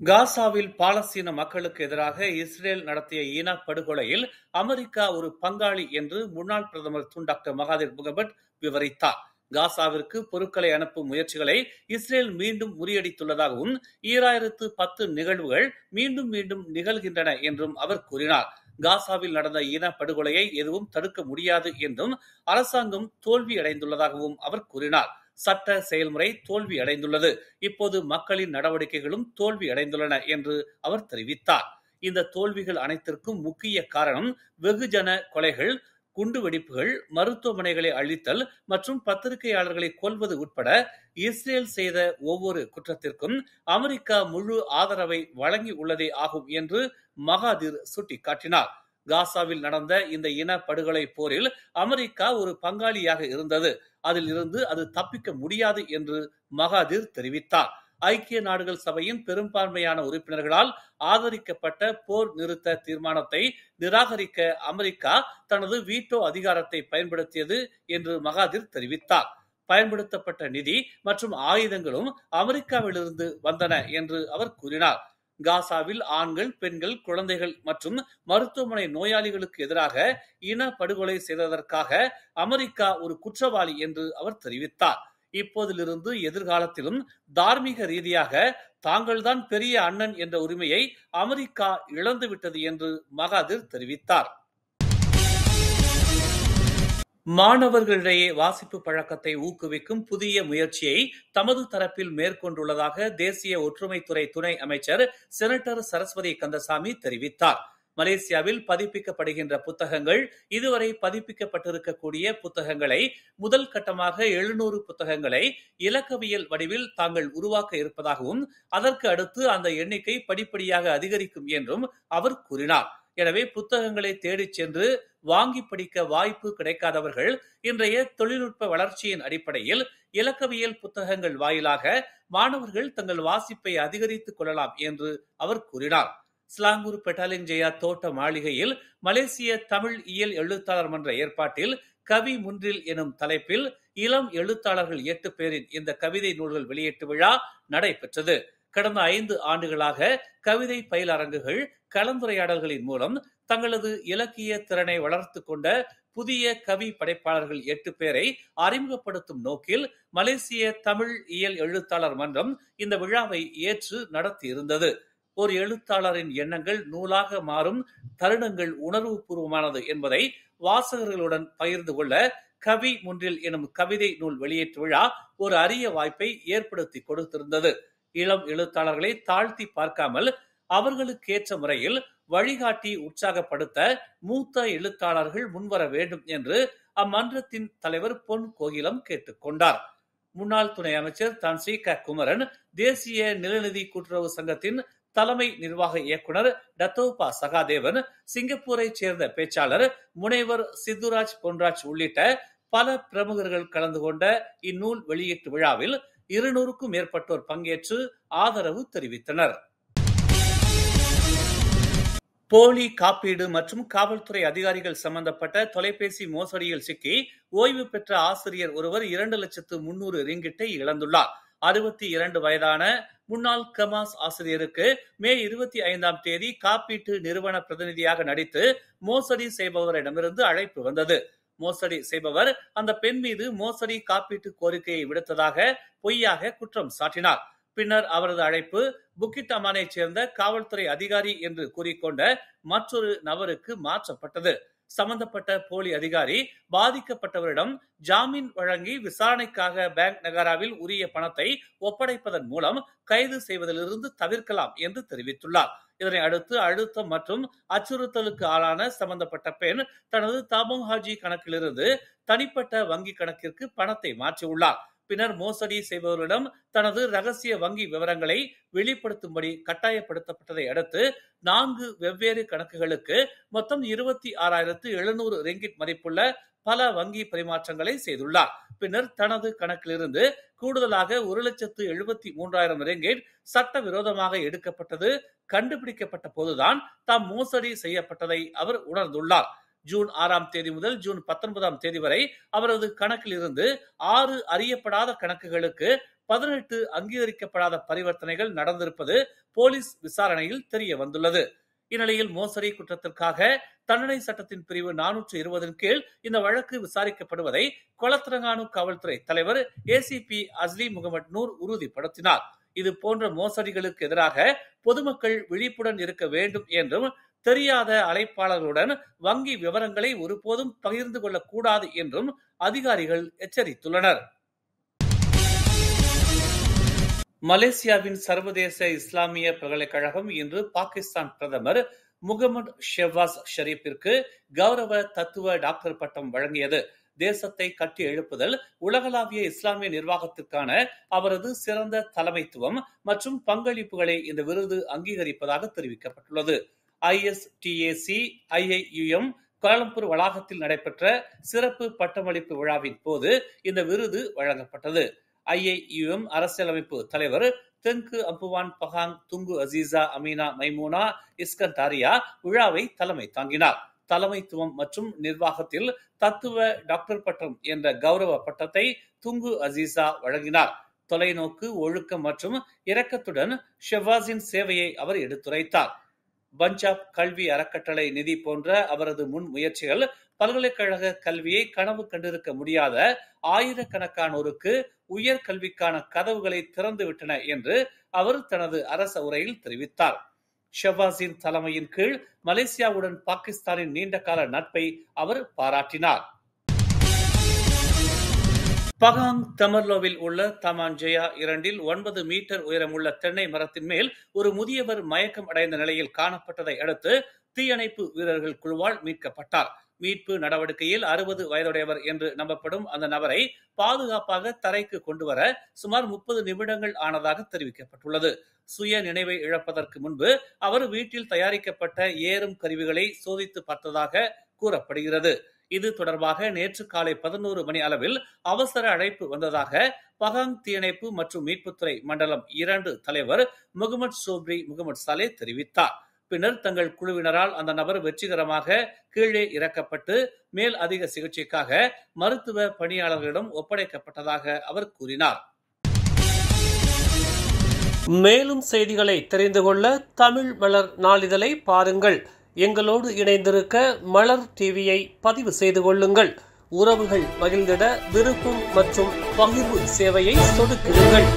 காசாவில் பாலஸ்தீன மக்களுக்கு எதிராக இஸ்ரேல் நடத்திய இனப்படுகொலையில் அமெரிக்கா ஒரு பங்காளி என்று முன்னாள் பிரதமர் டாக்டர் மகாதீர் முகமது விவரித்தார். காசாவிற்கு பொருட்களை அனுப்பும் முயற்சிகளை இஸ்ரேல் மீண்டும் முறியடித்துள்ளதாகவும் 2010 நிகழ்வுகள் மீண்டும் மீண்டும் நிகழ்கின்றன என்றும் அவர் கூறினார். காசாவில் நடந்த இனப்படுகொலையை எதுவும் தடுக்க முடியாது என்றும் அரசாங்கம் தோல்வியடைந்துள்ளதாகவும் அவர் கூறினார். சட்ட செயல்முறை தோல்வி அடைந்துள்ளது. இப்போது மக்களின் நடவடிக்கைகளும் தோல்வி அடைந்துள்ளன என்று அவர் தெரிவித்தார். இந்த தோல்விகள் அனைத்திற்கும் முக்கிய காரணம் வெகுஜன கொலைகள், குண்டுவெடிப்புகள், மருத்துவமனைகளை அழித்தல் மற்றும் பத்திரிகையாளர்களை கொல்வது உட்பட இஸ்ரேல் செய்த ஒவ்வொரு குற்றத்திற்கும் அமெரிக்கா முழு ஆதரவை வழங்கி உள்ளதே ஆகும் என்று மகாதீர் சுட்டிக்காட்டினார். காசாவில் நடந்த இந்த இனப்படுகொலை போரில் அமெரிக்கா ஒரு பங்காளியாக இருந்தது. அதில் இருந்து அது தப்பிக்க முடியாது என்று மகாதீர் தெரிவித்தார். ஐக்கிய நாடுகள் சபையின் பெரும்பான்மையான உறுப்பினர்களால் ஆதரிக்கப்பட்ட போர் நிறுத்த தீர்மானத்தை நிராகரிக்க அமெரிக்கா தனது வீட்டோ அதிகாரத்தை பயன்படுத்தியது என்று மகாதீர் தெரிவித்தார். பயன்படுத்தப்பட்ட நிதி மற்றும் ஆயுதங்களும் அமெரிக்காவிலிருந்து வந்தன என்று அவர் கூறினார். காசாவில் ஆண்கள், பெண்கள், குழந்தைகள் மற்றும் மருத்துவமனை நோயாளிகளுக்கு எதிராக இனப்படுகொலை செய்ததற்காக அமெரிக்கா ஒரு குற்றவாளி என்று அவர் தெரிவித்தார். இப்போதிலிருந்து எதிர்காலத்திலும் தார்மீக ரீதியாக தாங்கள்தான் பெரிய அண்ணன் என்ற உரிமையை அமெரிக்கா இழந்துவிட்டது என்று மகாதீர் தெரிவித்தார். மாணவர்களிடையே வாசிப்பு பழக்கத்தை ஊக்குவிக்கும் புதிய முயற்சியை தமது தரப்பில் மேற்கொண்டுள்ளதாக தேசிய ஒற்றுமைத்துறை துணை அமைச்சர் செனட்டர் சரஸ்வதி கந்தசாமி தெரிவித்தார். மலேசியாவில் பதிப்பிக்கப்படுகின்ற புத்தகங்கள் இதுவரை பதிப்பிக்கப்பட்டிருக்கக்கூடிய புத்தகங்களை முதல் கட்டமாக 700 புத்தகங்களை இலக்கவியல் வடிவில் தாங்கள் உருவாக்க இருப்பதாகவும் அதற்கு அடுத்து அந்த எண்ணிக்கை படிப்படியாக அதிகரிக்கும் என்றும் அவர் கூறினார். எனவே புத்தகங்களை தேடிச் சென்று வாங்கி படிக்க வாய்ப்பு கிடைக்காதவர்கள் இன்றைய தொழில்நுட்ப வளர்ச்சியின் அடிப்படையில் இலக்கவியல் புத்தகங்கள் வாயிலாக மாணவர்கள் தங்கள் வாசிப்பை அதிகரித்துக் கொள்ளலாம் என்று அவர் கூறினார். ஸ்லாங்கூர் பெட்டாலிங் ஜெயா தோட்ட மாளிகையில் மலேசிய தமிழ் இயல் எழுத்தாளர் மன்ற ஏற்பாட்டில் கவி முன்றில் எனும் தலைப்பில் இளம் எழுத்தாளர்கள் 8 பேரின் இந்த கவிதை நூல்கள் வெளியீட்டு விழா நடைபெற்றது. கடந்த 5 ஆண்டுகளாக கவிதை பயிலரங்குகள், கலந்துரையாடல்களின் மூலம் தங்களது இலக்கிய திறனை வளர்த்து கொண்ட புதிய கவி படைப்பாளர்கள் 8 பேரை அறிமுகப்படுத்தும் நோக்கில் மலேசிய தமிழ் இயல் எழுத்தாளர் மன்றம் இந்த விழாவை ஏற்று நடத்தியிருந்தது. ஒரு எழுத்தாளரின் எண்ணங்கள் நூலாக மாறும் தருணங்கள் உணர்வு பூர்வமானது என்பதை வாசகர்களுடன் பகிர்ந்து கொள்ள கவி முன்றில் எனும் கவிதை நூல் வெளியீட்டு விழா ஒரு அரிய வாய்ப்பை ஏற்படுத்தி கொடுத்திருந்தது. இளம் எழுத்தாளர்களை தாழ்த்தி பார்க்காமல் அவர்களுக்கேற்ற முறையில் வழிகாட்டி உற்சாகப்படுத்த மூத்த எழுத்தாளர்கள் முன்வர வேண்டும் என்று அம்மன்றத்தின் தலைவர் பொன் கோகிலம் கேட்டுக் கொண்டார். முன்னாள் துணை அமைச்சர் தான் சி க குமரன், தேசிய நிலநிதி கூட்டுறவு சங்கத்தின் தலைமை நிர்வாக இயக்குனர் டத்தோபா சகாதேவன், சிங்கப்பூரைச் சேர்ந்த பேச்சாளர் முனைவர் சித்துராஜ் பொன்ராஜ் உள்ளிட்ட பல பிரமுகர்கள் கலந்து கொண்ட இந்நூல் வெளியீட்டு விழாவில் 200க்கும் மேற்பட்டோர் பங்கேற்று ஆதரவு தெரிவித்தனர். போலி காப்பீடு மற்றும் காவல்துறை அதிகாரிகள் சம்பந்தப்பட்ட தொலைபேசி மோசடியில் சிக்கி ஓய்வு பெற்ற ஆசிரியர் ஒருவர் 2,300,000 ரிங்கிட்டை இழந்துள்ளார். 62 வயதான முன்னாள் கமாஸ் ஆசிரியருக்கு மே 25ஆம் தேதி காப்பீட்டு நிறுவன பிரதிநிதியாக நடித்து மோசடி செய்பவரிடமிருந்து அழைப்பு வந்தது. மோசடி செய்பவர் அந்த பெண் மீது மோசடி காப்பீட்டு கோரிக்கையை விடுத்ததாக பொய்யாக குற்றம் சாட்டினார். பின்னர் அவரது அழைப்பு புக்கிட் அமானைச் சேர்ந்த காவல்துறை அதிகாரி என்று கூறிக்கொண்ட மற்றொரு நபருக்கு மாற்றப்பட்டது. சம்பந்தப்பட்ட போலி அதிகாரி பாதிக்கப்பட்டவரிடம் ஜாமீன் வழங்கி விசாரணைக்காக பேங்க் நகாராவில் உரிய பணத்தை ஒப்படைப்பதன் மூலம் கைது செய்வதிலிருந்து தவிர்க்கலாம் என்று தெரிவித்துள்ளார். இதனை அடுத்து அழுத்தம் மற்றும் அச்சுறுத்தலுக்கு ஆளான சம்பந்தப்பட்ட பெண் தனது தாபோங் ஹாஜி கணக்கிலிருந்து தனிப்பட்ட வங்கி கணக்கிற்கு பணத்தை மாற்றியுள்ளார். பின்னர் மோசடி செய்பவர்களிடம் தனது ரகசிய வங்கி விவரங்களை வெளிப்படுத்தும்படி கட்டாயப்படுத்தப்பட்டதை அடுத்து 4 வெவ்வேறு கணக்குகளுக்கு மொத்தம் 26,700 ரிங்கிட் மதிப்புள்ள பல வங்கி பரிமாற்றங்களை செய்துள்ளார். பின்னர் தனது கணக்கிலிருந்து கூடுதலாக 1,73,000 ரிங்கிட் சட்டவிரோதமாக எடுக்கப்பட்டது கண்டுபிடிக்கப்பட்ட போதுதான் தாம் மோசடி செய்யப்பட்டதை அவர் உணர்ந்துள்ளார். ஜூன் 6ஆம் தேதி முதல் ஜூன் 19ஆம் தேதி வரை அவரது கணக்கில் இருந்து 6 அறியப்படாத கணக்குகளுக்கு 18 அங்கீகரிக்கப்படாத பரிவர்த்தனைகள் நடந்திருப்பது போலீஸ் விசாரணையில் தெரிய வந்துள்ளது. இந்நிலையில் மோசடி குற்றத்திற்காக தண்டனை சட்டத்தின் பிரிவு 420 கீழ் இந்த வழக்கு விசாரிக்கப்படுவதை கொலத்திரங்கானு காவல்துறை தலைவர் ஏசிபி அஸ்லி முகமது நூர் உறுதிப்படுத்தினார். இது போன்ற மோசடிகளுக்கு எதிராக பொதுமக்கள் விழிப்புடன் இருக்க வேண்டும் என்றும், தெரியாத அழைப்பாளர்களுடன் வங்கி விவரங்களை ஒருபோதும் பகிர்ந்து கொள்ளக்கூடாது என்றும் அதிகாரிகள் எச்சரித்துள்ளனர். மலேசியாவின் சர்வதேச இஸ்லாமிய பல்கலைக்கழகம் இன்று பாகிஸ்தான் பிரதமர் முகமது ஷெஹ்பாஸ் ஷெரீப்பிற்கு கௌரவ தத்துவ டாக்டர் பட்டம் வழங்கியது. தேசத்தை கட்டி எழுப்புதல், உலகளாவிய இஸ்லாமிய நிர்வாகத்திற்கான அவரது சிறந்த தலைமைத்துவம் மற்றும் பங்களிப்புகளை இந்த விருது அங்கீகரிப்பதாக தெரிவிக்கப்பட்டுள்ளது. ISTAC IIUM கோலாலம்பூர் வளாகத்தில் நடைபெற்ற சிறப்பு பட்டமளிப்பு விழாவின் போது இந்த விருது வழங்கப்பட்டது. IIUM அரசியலமைப்பு தலைவர் தென்கு அம்புவான் பகாங் துங்கு அசீசா அமீனா மைமூனா இஸ்கந்தாரியா விழாவை தலைமை தாங்கினார். தலைமைத்துவம் மற்றும் நிர்வாகத்தில் தத்துவ டாக்டர் பட்டம் என்ற கௌரவ பட்டத்தை துங்கு அசீசா வழங்கினார். தொலைநோக்கு, ஒழுக்கம் மற்றும் இரக்கத்துடன் ஷெஹ்பாஸின் சேவையை அவர் எடுத்துரைத்தார். பஞ்சாப் கல்வி அறக்கட்டளை நிதி போன்ற அவரது முன் முயற்சிகள் பல்கலைக்கழக கல்வியை கனவு கண்டிருக்க முடியாத ஆயிரக்கணக்கானோருக்கு உயர்கல்விக்கான கதவுகளை திறந்துவிட்டன என்று அவர் தனது அரச உரையில் தெரிவித்தார். ஷெஹ்பாஸின் தலைமையின் கீழ் மலேசியாவுடன் பாகிஸ்தானின் நீண்டகால நட்பை அவர் பாராட்டினார். பகாங் தமர்லோவில் உள்ள தமான் ஜெயா 2 9 மீட்டர் உயரமுள்ள தென்னை மரத்தின் மேல் ஒரு முதியவர் மயக்கம் அடைந்த நிலையில் காணப்பட்டதை அடுத்து தீயணைப்பு வீரர்கள் குழுவால் மீட்கப்பட்டார். மீட்பு நடவடிக்கையில் 60 வயதுடையவர் என்று நம்பப்படும் அந்த நபரை பாதுகாப்பாக தரைக்கு கொண்டுவர சுமார் 30 நிமிடங்கள் ஆனதாக தெரிவிக்கப்பட்டுள்ளது. சுய நினைவை இழப்பதற்கு முன்பு அவர் வீட்டில் தயாரிக்கப்பட்ட ஏறும் கருவிகளை சோதித்து பார்த்ததாக கூறப்படுகிறது. இது தொடர்பாக நேற்று காலை 11 மணி அளவில் அவசர அழைப்பு வந்ததாக பகாங் தீயணைப்பு மற்றும் மீட்புத்துறை மண்டலம் 2 தலைவர் முகமது சோப்ரி முகமது சாலே தெரிவித்தார். பின்னர் தங்கள் குழுவினரால் அந்த நபர் வெற்றிகரமாக கீழே இறக்கப்பட்டு மேல் அதிக சிகிச்சைக்காக மருத்துவ பணியாளர்களிடம் ஒப்படைக்கப்பட்டதாக அவர் கூறினார். மேலும் செய்திகளை தெரிந்து கொள்ள தமிழ் மலர் நாளிதழை பாருங்கள். எங்களோடு இணைந்திருக்க மலர் டிவியை பதிவு செய்து கொள்ளுங்கள். உறவுகள் மகிழ்ந்திட விருப்பம் மற்றும் பகிர்வு சேவையை சொடுக்கிடுங்கள்.